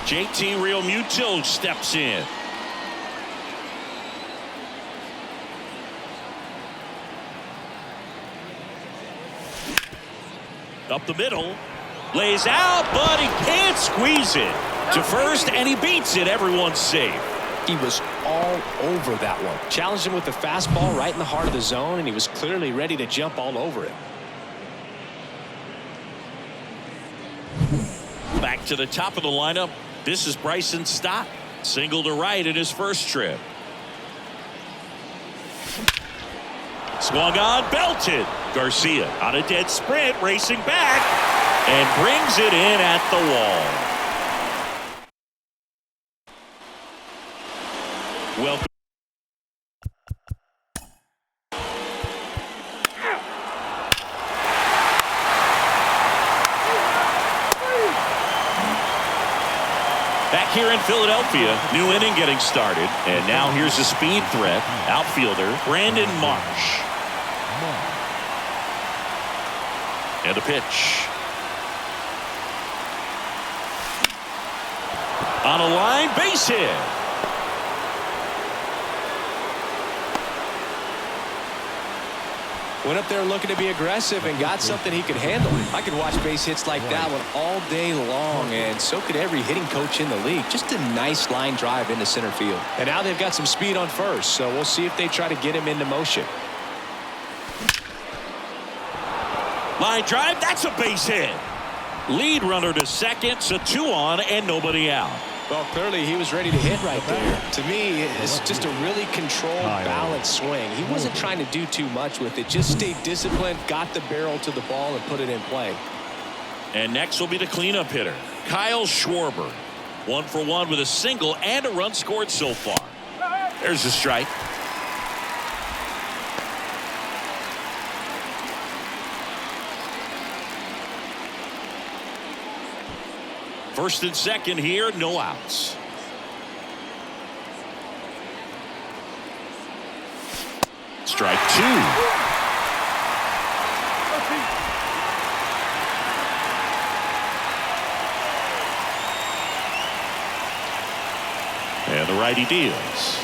JT Realmuto steps in. Up the middle. Lays out, but he can't squeeze it to first, and he beats it. Everyone's safe. He was all over that one. Challenged him with the fastball right in the heart of the zone, and he was clearly ready to jump all over it. Back to the top of the lineup. This is Bryson Stott. Single to right in his first trip. Swung on, belted. Garcia on a dead sprint, racing back, and brings it in at the wall. Welcome. Back here in Philadelphia, new inning getting started, and now here's a speed threat, outfielder Brandon Marsh. And a pitch. On a line, base hit. Went up there looking to be aggressive and got something he could handle. I could watch base hits like that one all day long, and so could every hitting coach in the league. Just a nice line drive into center field. And now they've got some speed on first, so we'll see if they try to get him into motion. Line drive, that's a base hit. Lead runner to second, so 2 on and nobody out. Well, clearly he was ready to hit right there. To me, it's just a really controlled, balanced swing. He wasn't trying to do too much with it. Just stayed disciplined, got the barrel to the ball, and put it in play. And next will be the cleanup hitter, Kyle Schwarber. 1 for 1 with a single and a run scored so far. There's a strike. First and second here, no outs. Strike 2. And the righty deals.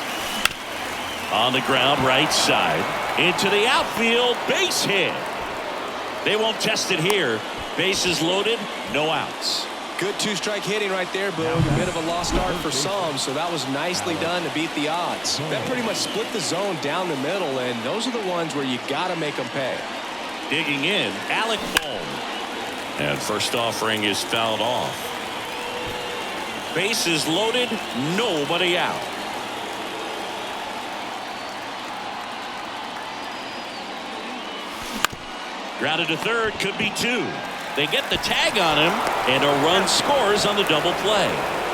On the ground, right side. Into the outfield, base hit. They won't test it here. Bases loaded, no outs. Good 2-strike hitting right there, Boog. A bit of a lost start for some, so that was nicely done to beat the odds. That pretty much split the zone down the middle, and those are the ones where you got to make them pay. Digging in, Alec Bohm. And first offering is fouled off. Bases loaded, nobody out. Grounded to third, could be 2. They get the tag on him, and a run scores on the double play.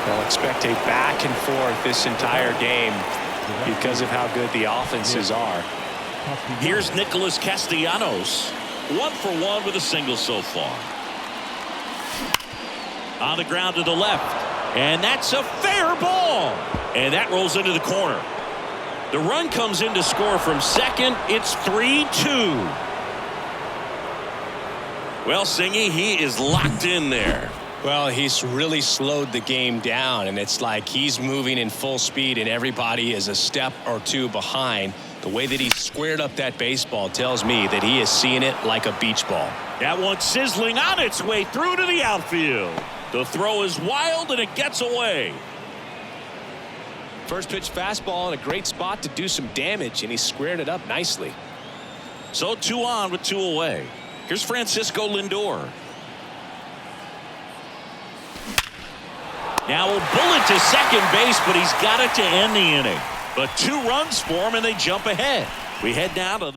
They'll expect a back and forth this entire game because of how good the offenses are. Here's Nicholas Castellanos. 1 for 1 with a single so far. On the ground to the left, and that's a fair ball. And that rolls into the corner. The run comes in to score from second. It's 3-2. Well, Singy, he is locked in there. Well, he's really slowed the game down, and it's like he's moving in full speed, and everybody is a step or 2 behind. The way that he squared up that baseball tells me that he is seeing it like a beach ball. That one's sizzling on its way through to the outfield. The throw is wild, and it gets away. First pitch fastball in a great spot to do some damage, and he squared it up nicely. So 2 on with 2 away. Here's Francisco Lindor. Now a bullet to second base, but he's got it to end the inning. But 2 runs for him, and they jump ahead. We head now to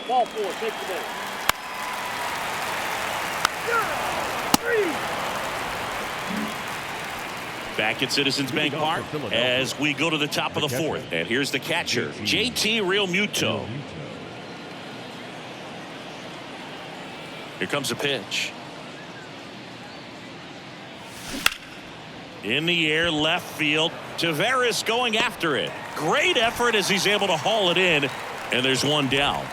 Ball four, take the ball. Back at Citizens Bank Park as we go to the top of the fourth. And here's the catcher, JT Realmuto. Here comes a pitch. In the air, left field. Taveras going after it. Great effort as he's able to haul it in. And there's one down.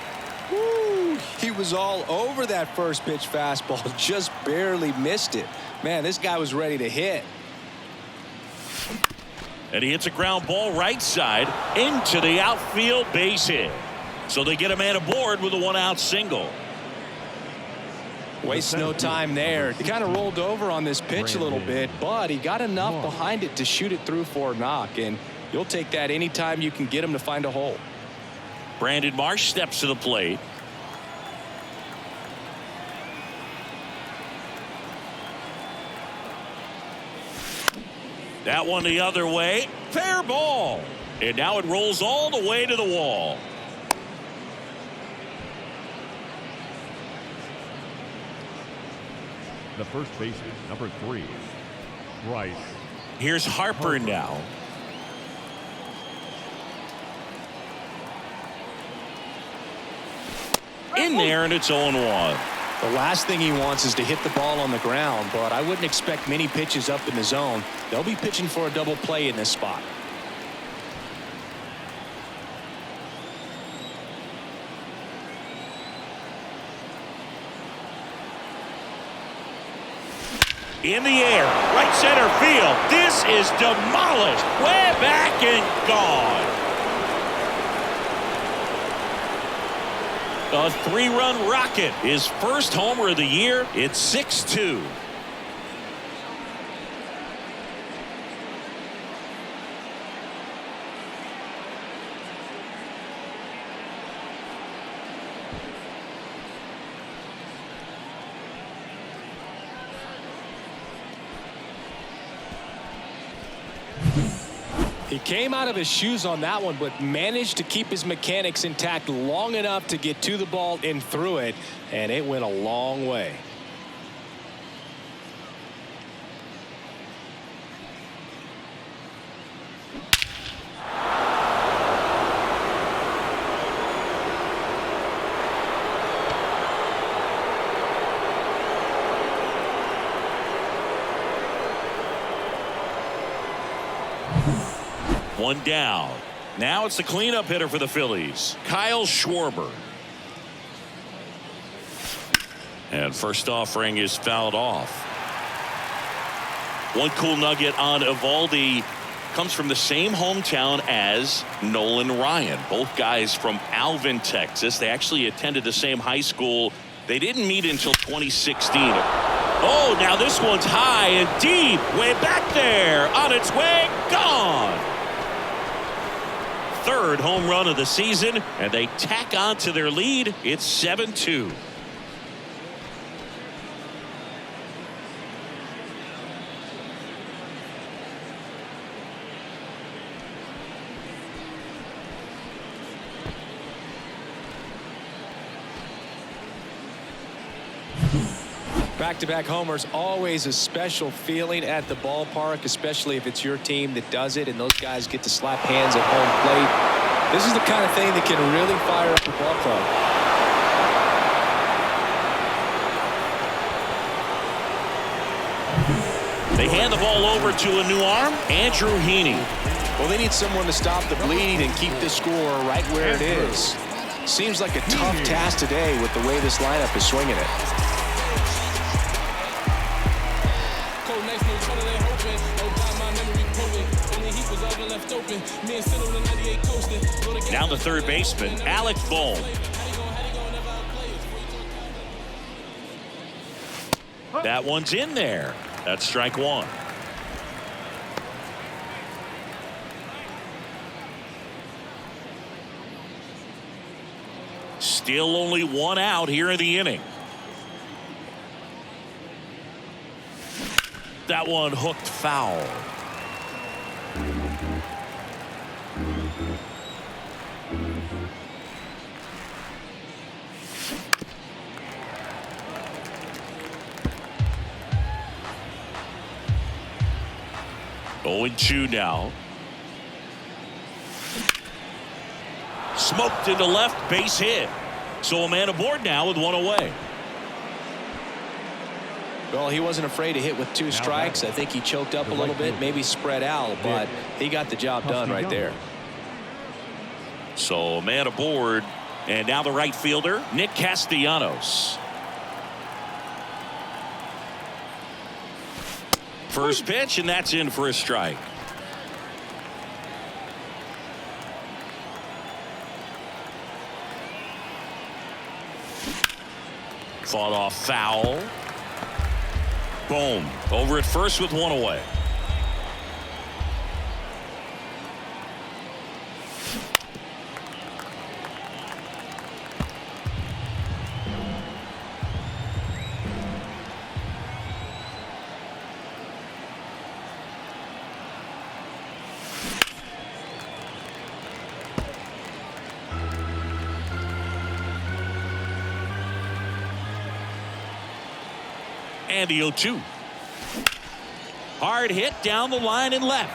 Woo, he was all over that first pitch fastball. Just barely missed it. Man, this guy was ready to hit. And he hits a ground ball right side into the outfield, base hit. So they get a man aboard with a one-out single. Wastes no time there. He kind of rolled over on this pitch a little bit, but he got enough behind it to shoot it through for a knock, and you'll take that anytime you can get him to find a hole. Brandon Marsh steps to the plate. That one the other way. Fair ball. And now it rolls all the way to the wall. The first baseman, number 3, Bryce. Here's Harper now. In there, and it's 0-1. The last thing he wants is to hit the ball on the ground, but I wouldn't expect many pitches up in the zone. They'll be pitching for a double play in this spot. In the air, right center field. This is demolished. Way back and gone. A 3-run rocket. His first homer of the year. It's 6-2. He came out of his shoes on that one, but managed to keep his mechanics intact long enough to get to the ball and through it, and it went a long way. One down. Now it's the cleanup hitter for the Phillies, Kyle Schwarber. And first offering is fouled off. One cool nugget on Eovaldi comes from the same hometown as Nolan Ryan. Both guys from Alvin, Texas. They actually attended the same high school. They didn't meet until 2016. Oh, now this one's high and deep. Way back there. On its way. Gone. Third home run of the season, and they tack on to their lead. It's 7-2. Back-to-back homers, always a special feeling at the ballpark, especially if it's your team that does it and those guys get to slap hands at home plate. This is the kind of thing that can really fire up the ball club. They hand the ball over to a new arm, Andrew Heaney. Well, they need someone to stop the bleed and keep the score right where it is. Seems like a tough task today with the way this lineup is swinging it. Now the third baseman, Alec Bohm. That one's in there. That's strike one. Still only one out here in the inning. That one hooked foul. 0-2 now. Smoked into left, base hit. So a man aboard now with one away. Well, he wasn't afraid to hit with two strikes. I think he choked up a little bit, maybe spread out, but he got the job done right there. So a man aboard, and now the right fielder, Nick Castellanos. First pitch, and that's in for a strike. Fought off foul. Boom. Over at first with one away. And the 0-2. Hard hit down the line and left.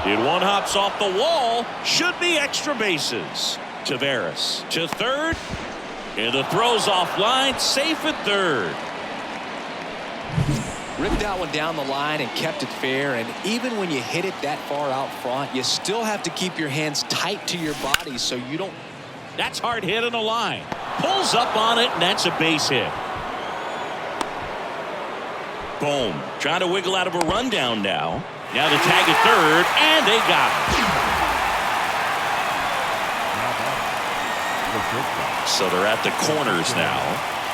It one hops off the wall. Should be extra bases. Taveras to third. And the throw's offline. Safe at third. Ripped that one down the line and kept it fair. And even when you hit it that far out front, you still have to keep your hands tight to your body so you don't. That's hard hit on the line. Pulls up on it, and that's a base hit. Boom. Trying to wiggle out of a rundown now. Now the tag at third, and they got it. So they're at the corners now.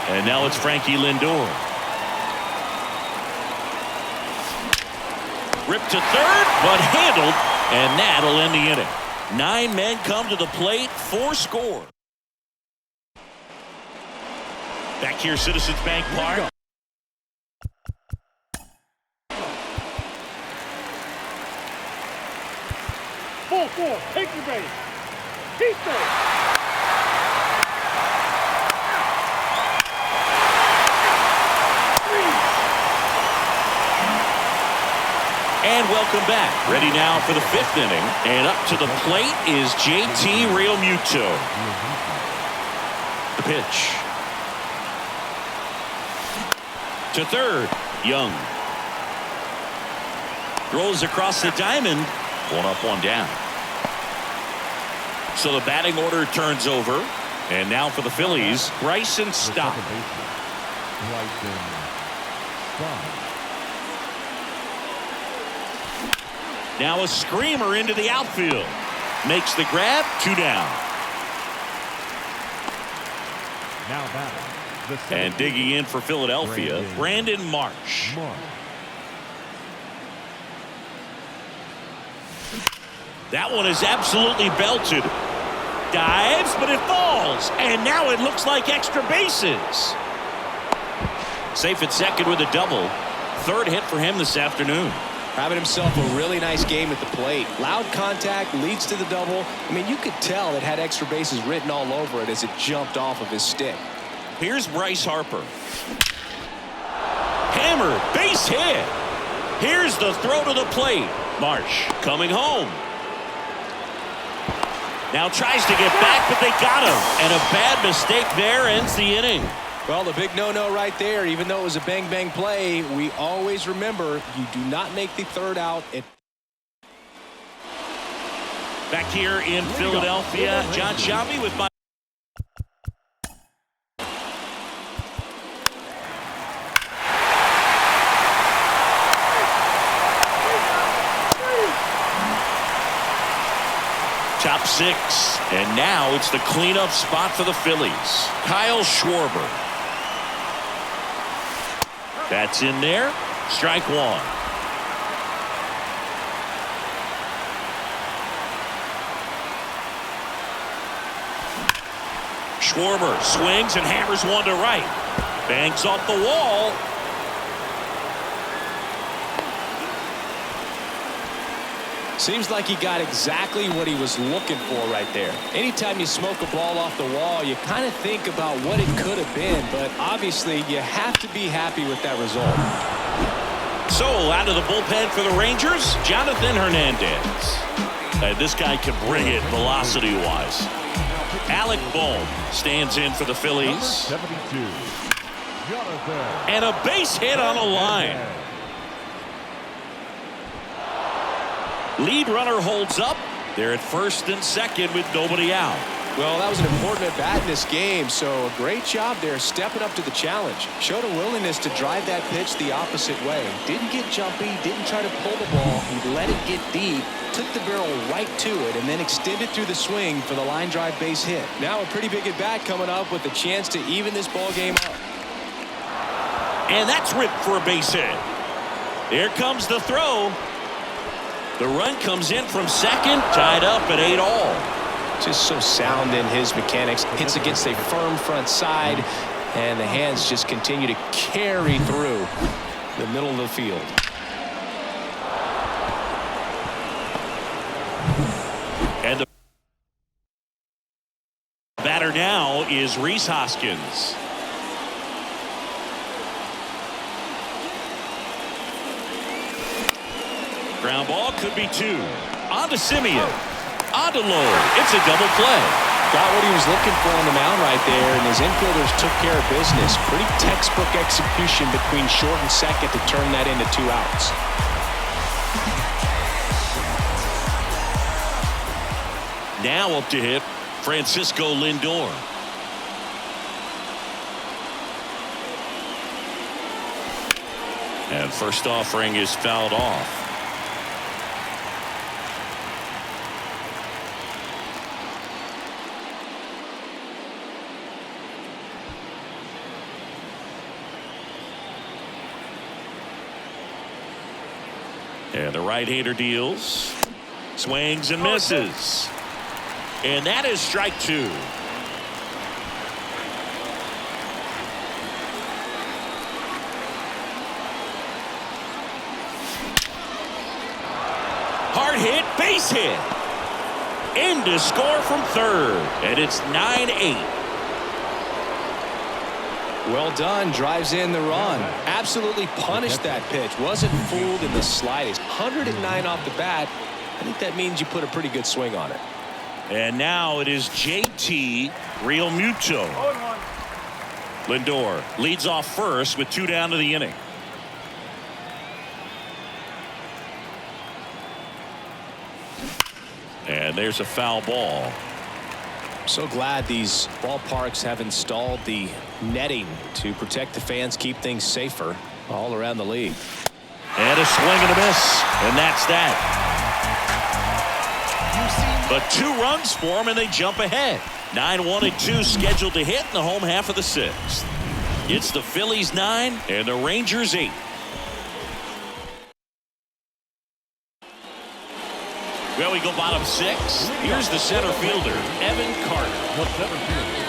And now it's Frankie Lindor. Ripped to third, but handled, and that'll end the inning. 9 men come to the plate, 4 score. Back here, Citizens Bank Park. Four, take your base. Keep base. And welcome back. Ready now for the 5th inning. And up to the plate is JT Realmuto. The pitch. To third, Young. Throws across the diamond. 1 up, 1 down. So the batting order turns over. And now for the Phillies, Bryson Stott. Now a screamer into the outfield. Makes the grab, 2 down. Now batting. And digging in for Philadelphia, Brandon Marsh. That one is absolutely belted. Dives, but it falls. And now it looks like extra bases. Safe at second with a double. 3rd hit for him this afternoon. Having himself a really nice game at the plate. Loud contact leads to the double. I mean, you could tell it had extra bases written all over it as it jumped off of his stick. Here's Bryce Harper. Hammered, base hit. Here's the throw to the plate. Marsh coming home. Now tries to get back, but they got him. And a bad mistake there ends the inning. Well, the big no-no right there, even though it was a bang-bang play, we always remember you do not make the 3rd out. Back here in Philadelphia, John Shelby with my. Top 6, and now it's the cleanup spot for the Phillies. Kyle Schwarber. That's in there. Strike 1. Schwarber swings and hammers one to right. Bangs off the wall. Seems like he got exactly what he was looking for right there. Anytime you smoke a ball off the wall, you kind of think about what it could have been, but obviously you have to be happy with that result. So out of the bullpen for the Rangers, Jonathan Hernandez. And this guy can bring it velocity-wise. Alec Bohm stands in for the Phillies. 72. Jonathan. And a base hit on a line. Lead runner holds up. They're at first and second with nobody out. Well, that was an important at-bat in this game, so a great job there stepping up to the challenge. Showed a willingness to drive that pitch the opposite way. Didn't get jumpy, didn't try to pull the ball. He let it get deep, took the barrel right to it, and then extended through the swing for the line drive base hit. Now a pretty big at-bat coming up with a chance to even this ball game up. And that's ripped for a base hit. Here comes the throw. The run comes in from second, tied up at 8-all. Just so sound in his mechanics. Hits against a firm front side, and the hands just continue to carry through the middle of the field. And the batter now is Rhys Hoskins. Ground ball could be two. On to Simeon. On to Lowe. It's a double play. Got what he was looking for on the mound right there, and his infielders took care of business. Pretty textbook execution between short and second to turn that into 2 outs. Now up to hit Francisco Lindor. And first offering is fouled off. And the right-hander deals. Swings and misses. And that is strike 2. Hard hit, base hit. In to score from third. And it's 9-8. Well done. Drives in the run. Absolutely punished that pitch. Wasn't fooled in the slightest. 109 off the bat. I think that means you put a pretty good swing on it. And now it is JT Realmuto. Lindor leads off first with 2 down to the inning. And there's a foul ball. So glad these ballparks have installed the netting to protect the fans, keep things safer all around the league. And a swing and a miss. And that's that. But 2 runs for them, and they jump ahead. 9-1-2 scheduled to hit in the home half of the 6th. It's the Phillies 9 and the Rangers 8. Well, we go bottom 6. Here's the center fielder, Evan Carter.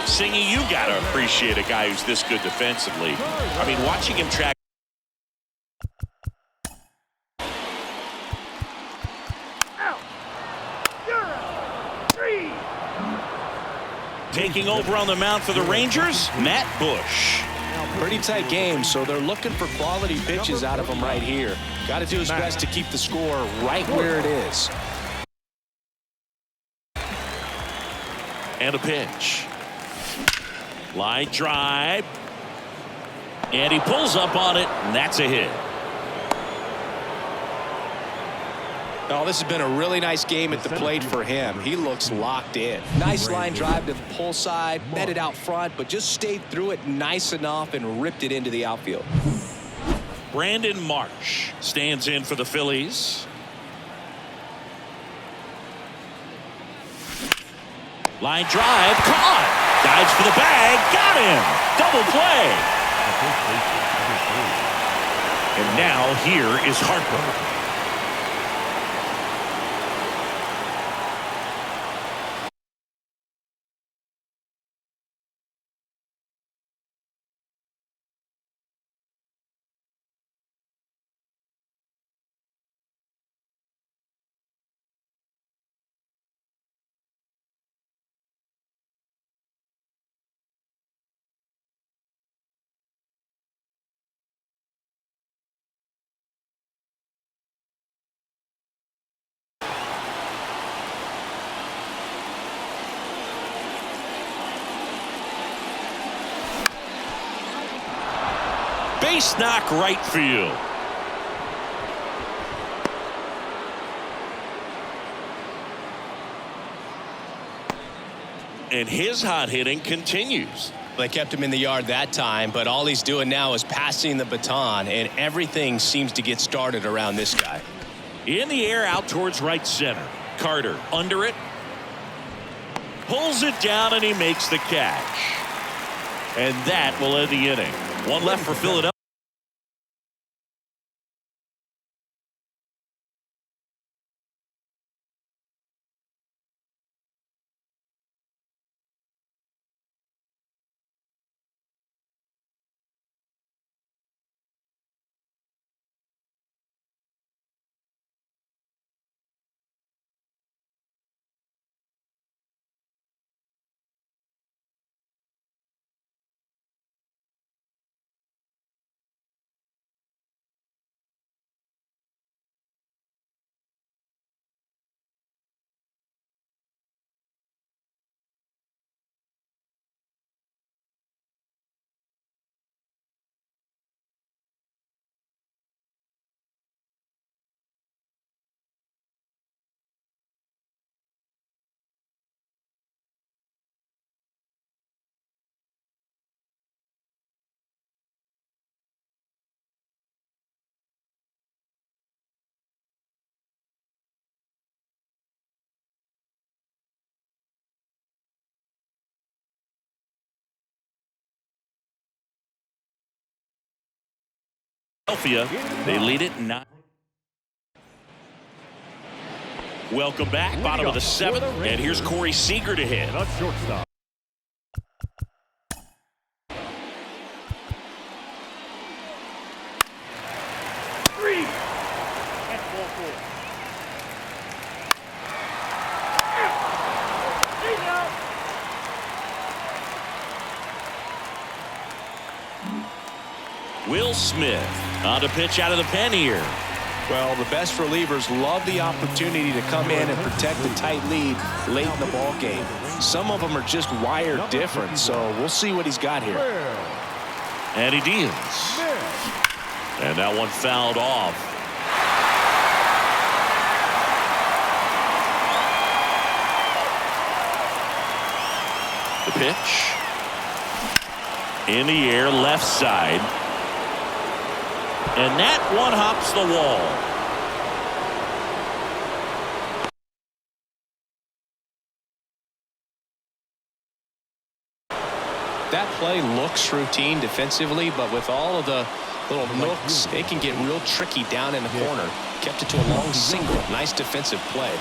Singy, you got to appreciate a guy who's this good defensively. I mean, watching him track. Taking over on the mound for the Rangers, Matt Bush. Pretty tight game, so they're looking for quality pitches out of him right here. Got to do his best to keep the score right where it is. And a pitch. Line drive. And he pulls up on it, and that's a hit. Oh, this has been a really nice game at the plate for him. He looks locked in. Nice line drive to the pull side, met it out front, but just stayed through it nice enough and ripped it into the outfield. Brandon Marsh stands in for the Phillies. Line drive, caught. Dives for the bag, got him. Double play. And now here is Harper. Base knock right field. And his hot hitting continues. They kept him in the yard that time, but all he's doing now is passing the baton, and everything seems to get started around this guy. In the air out towards right center. Carter under it. Pulls it down and he makes the catch. And that will end the inning. One left for Philadelphia. They lead it 9. Welcome back, bottom of the 7th, and here's Corey Seager to hit. The shortstop. That's ball 4. Will Smith on to pitch out of the pen here. Well, the best relievers love the opportunity to come in and protect a tight lead late in the ball game. Some of them are just wired different, so we'll see what he's got here. And he deals. And that one fouled off. The pitch. In the air, left side. And that one hops the wall. That play looks routine defensively, but with all of the little nooks, it can get real tricky down in the corner. Kept it to a long single. Nice defensive play.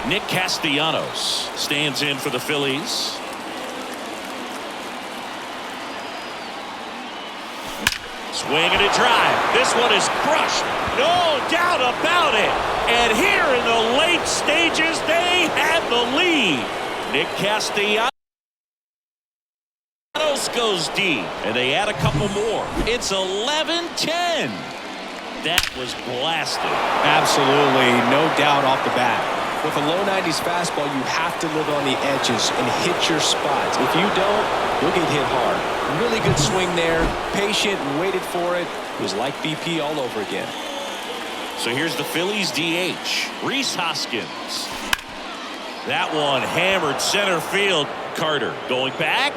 Nick Castellanos stands in for the Phillies. Swing and a drive. This one is crushed. No doubt about it. And here in the late stages, they have the lead. Nick Castellanos goes deep, and they add a couple more. It's 11-10. That was blasted. Absolutely, no doubt off the bat. With a low 90s fastball, you have to live on the edges and hit your spots. If you don't, you'll get hit hard. Really good swing there. Patient, waited for it. It was like BP all over again. So here's the Phillies DH, Rhys Hoskins. That one hammered center field. Carter going back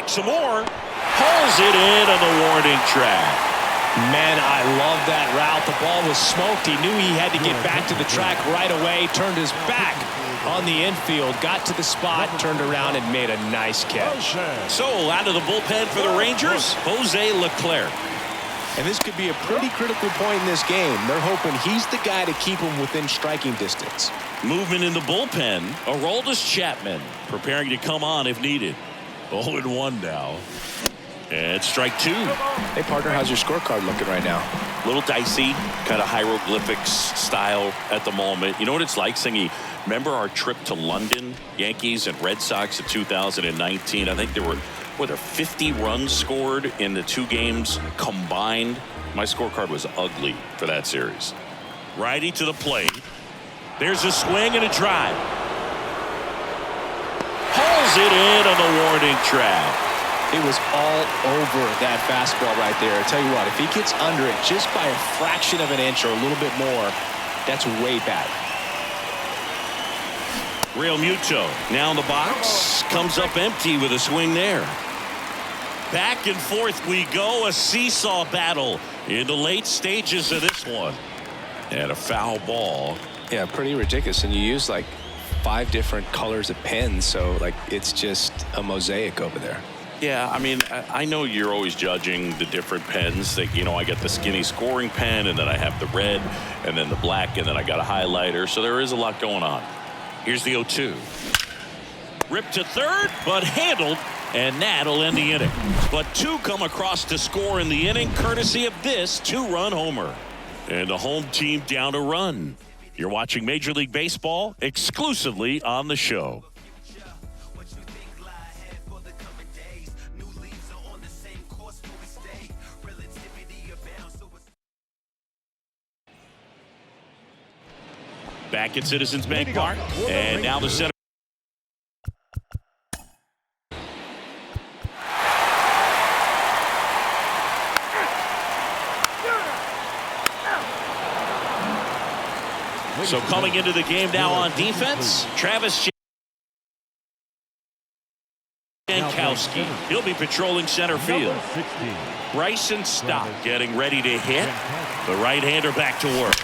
some more. Pulls it in on the warning track. Man, I love that route. The ball was smoked. He knew he had to get back to the track right away. Turned his back on the infield. Got to the spot, turned around, and made a nice catch. So out of the bullpen for the Rangers, Jose Leclerc. And this could be a pretty critical point in this game. They're hoping he's the guy to keep them within striking distance. Movement in the bullpen. Aroldis Chapman preparing to come on if needed. 0-1 now. And strike 2. Hey, partner, how's your scorecard looking right now? Little dicey, kind of hieroglyphics style at the moment. You know what it's like, Singy? Remember our trip to London, Yankees and Red Sox in 2019? I think there were 50 runs scored in the 2 games combined. My scorecard was ugly for that series. Righty to the plate. There's a swing and a drive. Pulls Drills it in on the warning track. It was all over that fastball right there. I tell you what, if he gets under it just by a fraction of an inch or a little bit more, that's way bad. Real Muto now in the box. Comes up empty with a swing there. Back and forth we go. A seesaw battle in the late stages of this one. And a foul ball. Yeah, pretty ridiculous. And you use like 5 different colors of pens, so like it's just a mosaic over there. Yeah, I mean, I know you're always judging the different pens. That, you know, I got the skinny scoring pen, and then I have the red, and then the black, and then I got a highlighter. So there is a lot going on. Here's the 0-2. Ripped to third, but handled, and that'll end the inning. But 2 come across to score in the inning, courtesy of this 2-run homer. And the home team down a run. You're watching Major League Baseball exclusively on the show. Back at Citizens Bank Park, and now the center. So coming into the game now on defense, Travis Jankowski. He'll be patrolling center field. Bryson Stott getting ready to hit. The right-hander back to work.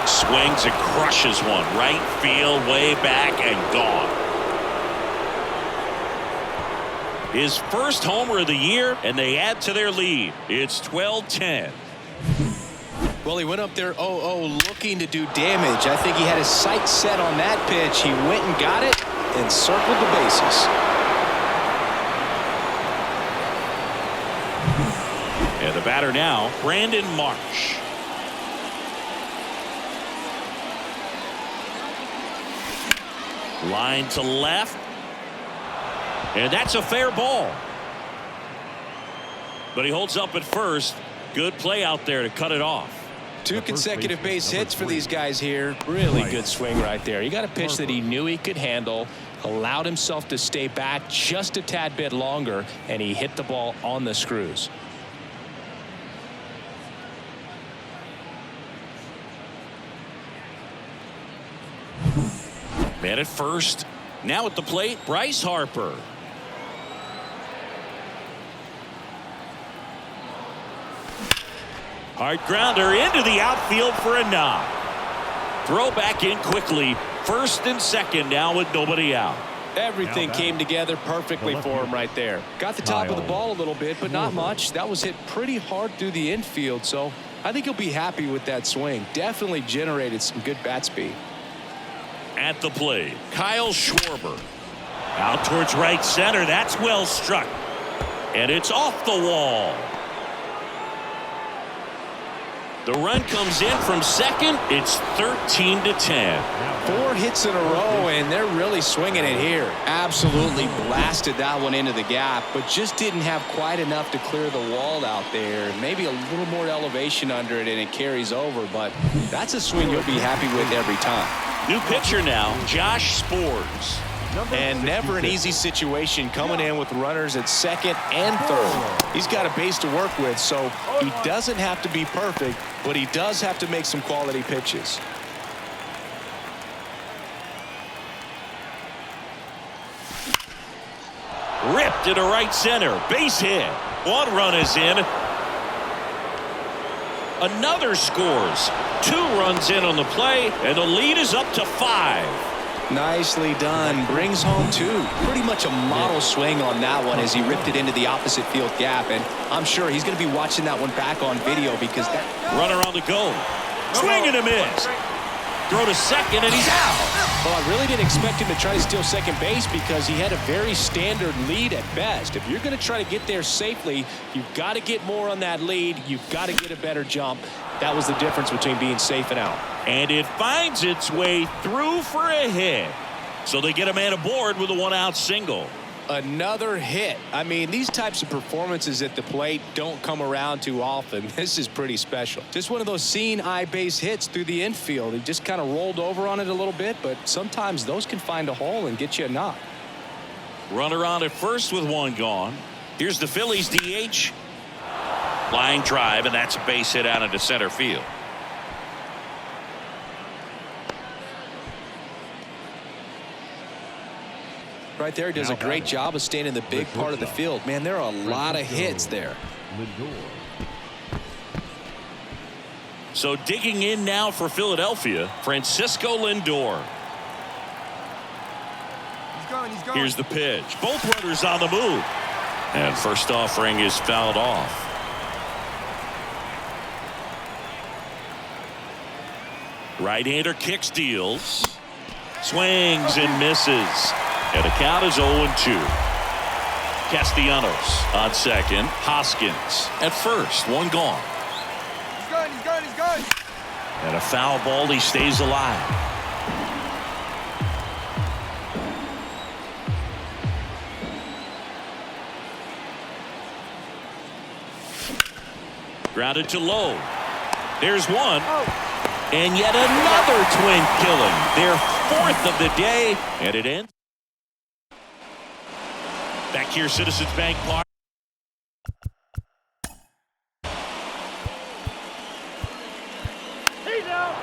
Swings and crushes one. Right field, way back, and gone. His first homer of the year, and they add to their lead. It's 12-10. Well, he went up there 0-0 looking to do damage. I think he had his sights set on that pitch. He went and got it and circled the bases. And the batter now, Brandon Marsh. Line to left. And that's a fair ball. But he holds up at first. Good play out there to cut it off. 2 consecutive base hits for these guys here. Really good swing right there. He got a pitch that he knew he could handle, allowed himself to stay back just a tad bit longer, and he hit the ball on the screws. Man at first. Now at the plate, Bryce Harper. Hard grounder into the outfield for a knock. Throw back in quickly. First and second now with nobody out. Everything came together perfectly for him right there. Got the top of the ball a little bit, but not much. That was hit pretty hard through the infield, so I think he'll be happy with that swing. Definitely generated some good bat speed. At the plate, Kyle Schwarber. Out towards right center. That's well struck. And it's off the wall. The run comes in from second. It's 13-10. 4 hits in a row, and they're really swinging it here. Absolutely blasted that one into the gap, but just didn't have quite enough to clear the wall out there. Maybe a little more elevation under it, and it carries over, but that's a swing you'll be happy with every time. New pitcher now, Josh Sborz. And never an easy situation coming in with runners at second and third. He's got a base to work with, so he doesn't have to be perfect, but he does have to make some quality pitches. Ripped into right center. Base hit. 1 run is in. Another scores. 2 runs in on the play, and the lead is up to 5. Nicely done. Brings home 2. Pretty much a model swing on that one as he ripped it into the opposite field gap, and I'm sure he's going to be watching that one back on video because that runner on the go. Swing and a miss. Throw to second, and he's out. Well, I really didn't expect him to try to steal second base because he had a very standard lead at best. If you're going to try to get there safely, you've got to get more on that lead. You've got to get a better jump. That was the difference between being safe and out. And it finds its way through for a hit. So they get a man aboard with a 1-out single. Another hit. I mean, these types of performances at the plate don't come around too often. This is pretty special. Just one of those seeing eye base hits through the infield. He just kind of rolled over on it a little bit, but sometimes those can find a hole and get you a knock. Runner on at first with one gone. Here's the Phillies DH. Line drive, and that's a base hit out into center field. Right there, does a great job of staying in the big part of the field. Man, there are a lot of hits there. So digging in now for Philadelphia, Francisco Lindor. He's going. Here's the pitch. Both runners on the move. And first offering is fouled off. Right-hander kicks, deals. Swings and misses. And the count is 0-2. Castellanos on second. Hoskins at first. One gone. He's going. And a foul ball. He stays alive. Grounded to low. There's one. And yet another twin killing. Their fourth of the day. And it ends. Back here, Citizens Bank Park. He's out.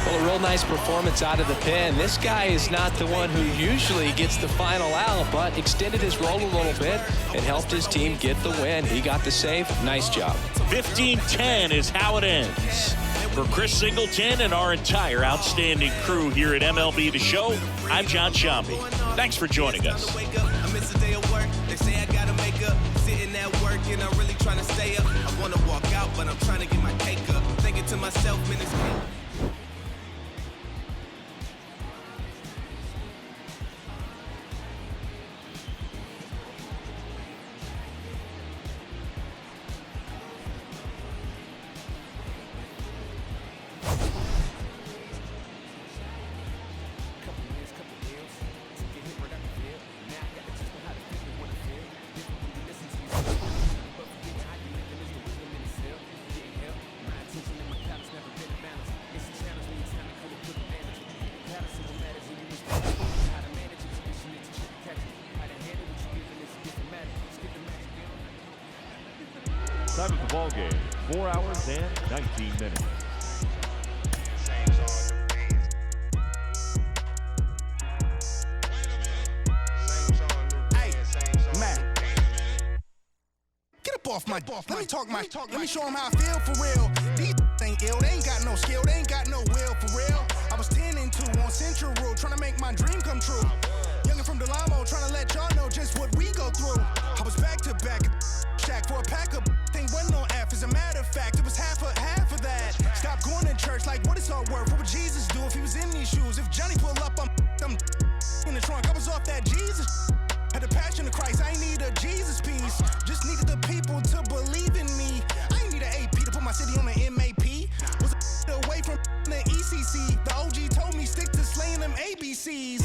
Well, a real nice performance out of the pen. This guy is not the one who usually gets the final out, but extended his role a little bit and helped his team get the win. He got the save. Nice job. 15-10 is how it ends. For Chris Singleton and our entire outstanding crew here at MLB The Show, I'm John Sciambi. Thanks for joining us. I miss a day of work. They say I gotta make up. Sitting at work and I'm really trying to stay up. I wanna walk out, but I'm trying to get my cake up. Thinking to myself, man, it's Time of the ball game, 4 hours and 19 minutes. Get up off my. Let me talk my. Let me show them how I feel for real. These ain't ill. They ain't got no skill. They ain't got no will for real. I was 10 and 2 on Central Road, trying to make my dream come true. Youngin' from Delamo, trying to let y'all know just what we go through. I was back to back, shack for a pack of. Thing wasn't on F. As a matter of fact, it was half of that. Stop going to church, like what it's all worth. What would Jesus do if he was in these shoes? If Johnny pull up, I'm in the trunk. I was off that Jesus. Had the passion of Christ. I ain't need a Jesus piece. Just needed the people to believe in me. I ain't need an AP to put my city on the MAP. Was away from the ECC. The OG told me stick to slaying them ABCs.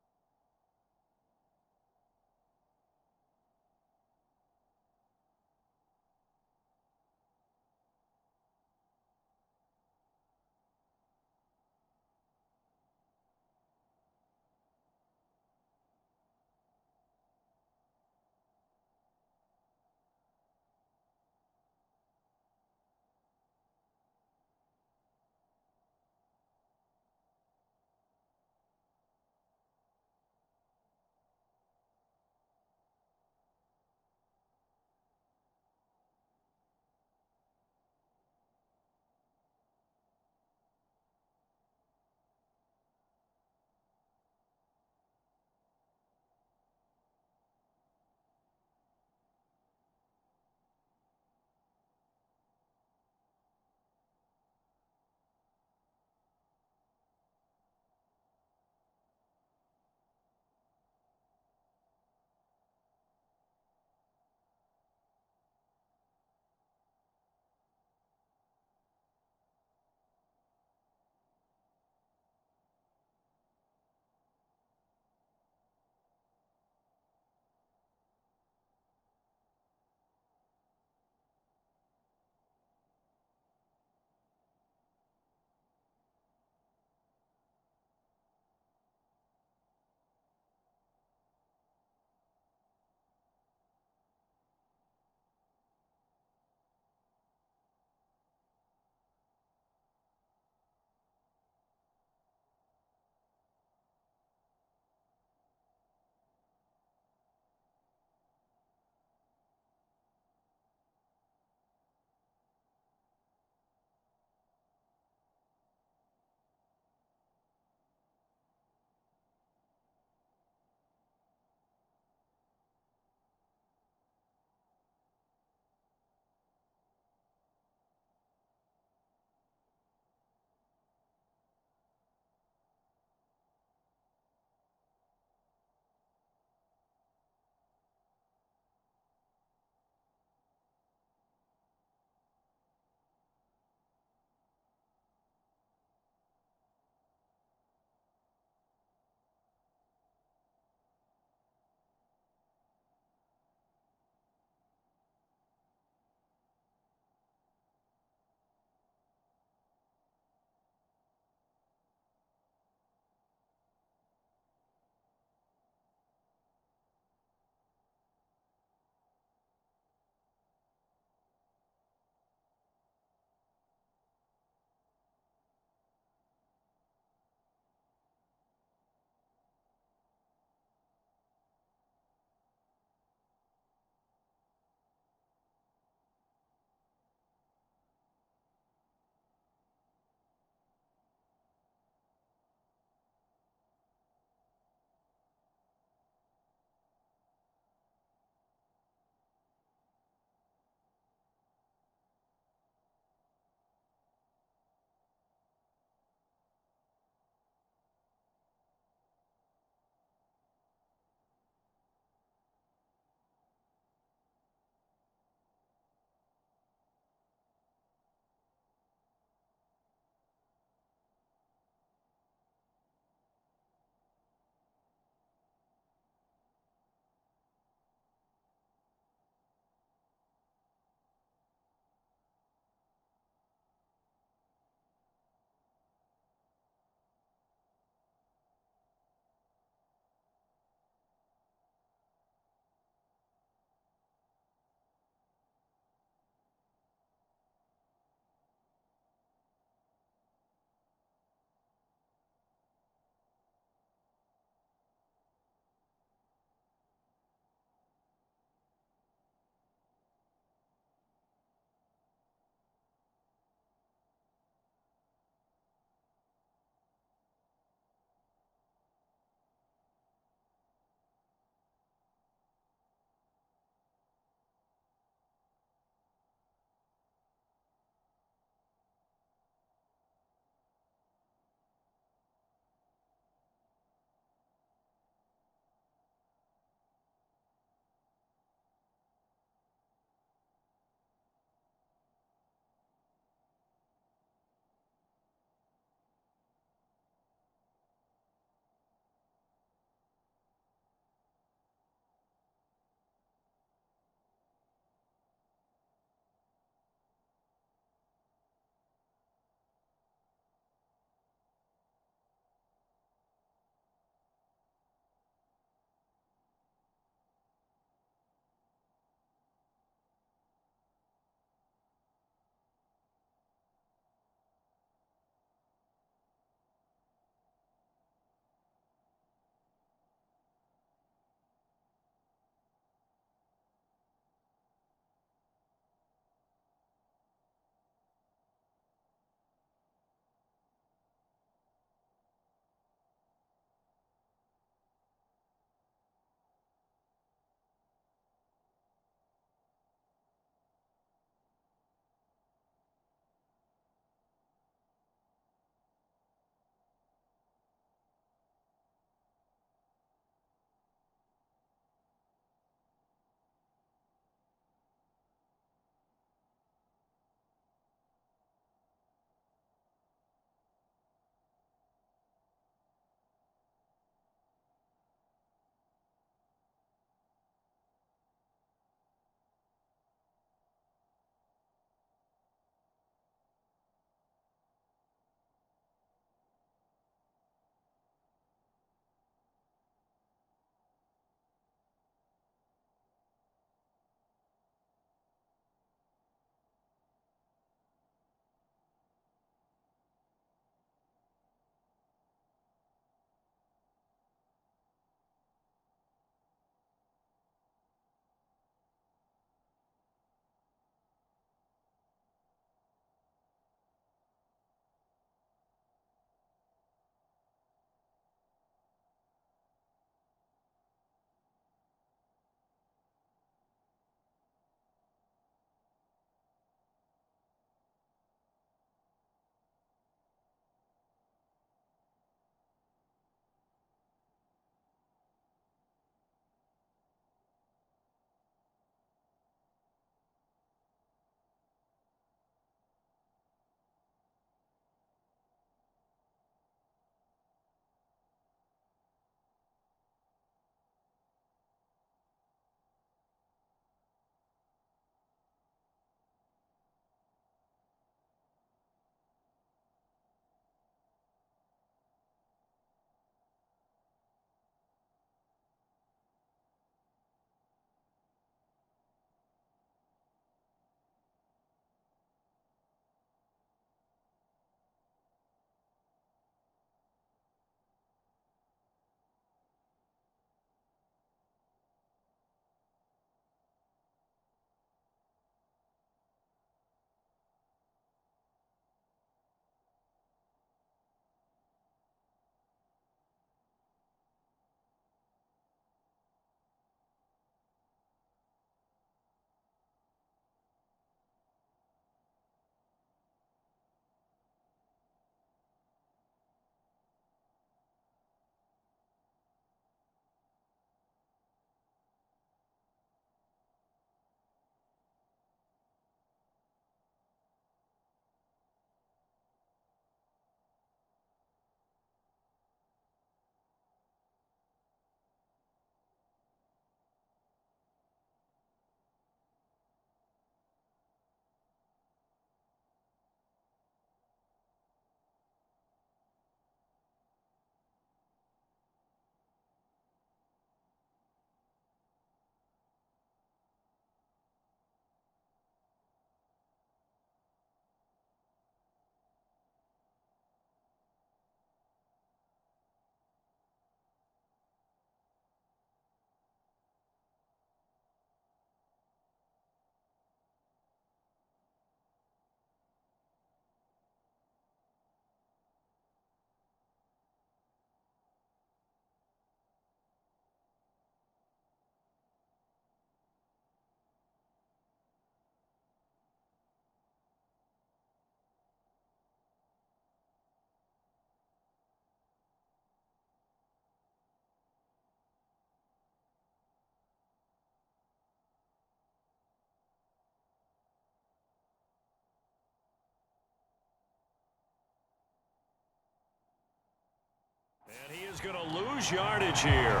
He is going to lose yardage here.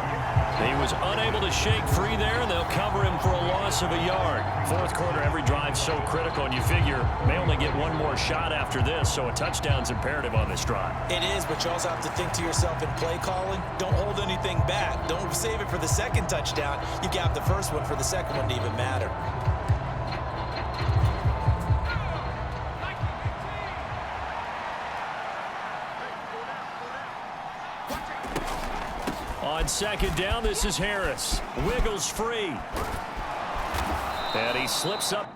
He was unable to shake free there, and they'll cover him for a loss of a yard. Fourth quarter, every drive's so critical, and you figure may only get one more shot after this, so a touchdown's imperative on this drive. It is, but you also have to think to yourself in play calling, don't hold anything back. Don't save it for the second touchdown. You got the first one for the second one to even matter. On second down, this is Harris. Wiggles free. And he slips up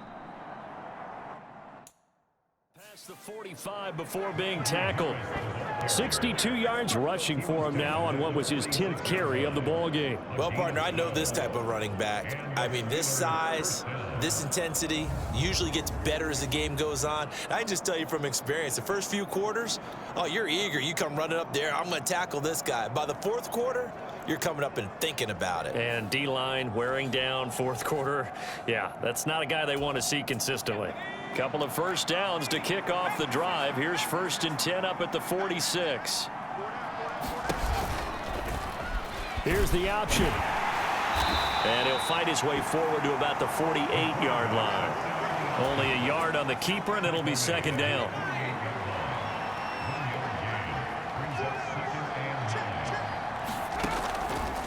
past the 45 before being tackled. 62 yards rushing for him now on what was his 10th carry of the ball game. Well, partner, I know this type of running back. I mean, this size, this intensity usually gets better as the game goes on. I can just tell you from experience, the first few quarters, oh, you're eager. You come running up there, I'm going to tackle this guy. By the fourth quarter, you're coming up and thinking about it. And D-line wearing down fourth quarter. Yeah, that's not a guy they want to see consistently. Couple of first downs to kick off the drive. Here's 1st and 10 up at the 46. Here's the option. And he'll fight his way forward to about the 48-yard line. Only a yard on the keeper, and it'll be second down.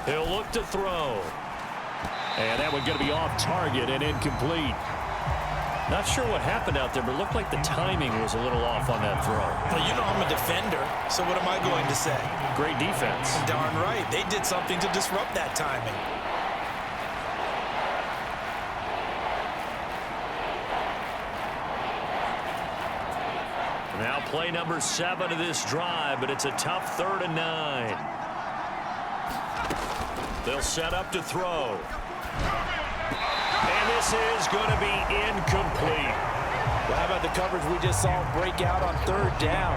He'll look to throw. And that one's going to be off target and incomplete. Not sure what happened out there, but it looked like the timing was a little off on that throw. Well, you know I'm a defender, so what am I going to say? Great defense. Darn right. They did something to disrupt that timing. Now play number 7 of this drive, but it's a tough 3rd and 9. They'll set up to throw. And this is going to be incomplete. Well, how about the coverage we just saw break out on 3rd down?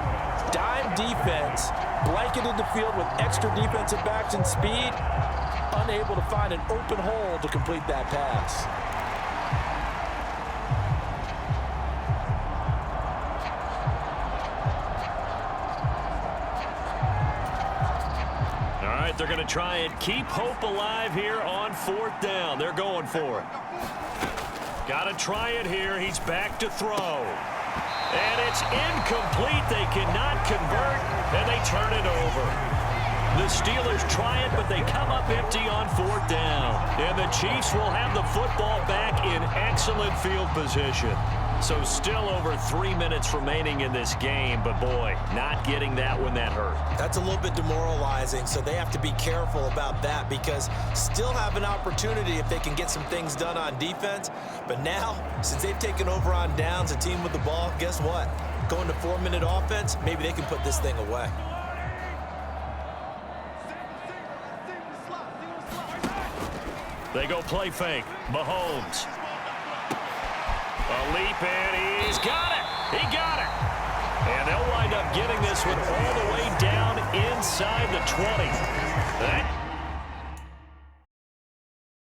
Dime defense, blanketed the field with extra defensive backs and speed, unable to find an open hole to complete that pass. They're going to try and keep hope alive here on 4th down. They're going for it. Got to try it here. He's back to throw. And it's incomplete. They cannot convert, and they turn it over. The Steelers try it, but they come up empty on 4th down. And the Chiefs will have the football back in excellent field position. So still over 3 minutes remaining in this game, but boy, not getting that when that hurt. That's a little bit demoralizing, so they have to be careful about that because still have an opportunity if they can get some things done on defense. But now, since they've taken over on downs, a team with the ball, guess what? Going to 4-minute offense, maybe they can put this thing away. They go play fake. Mahomes. A leap, and he's got it. He got it. And they'll wind up getting this one all the way down inside the 20. That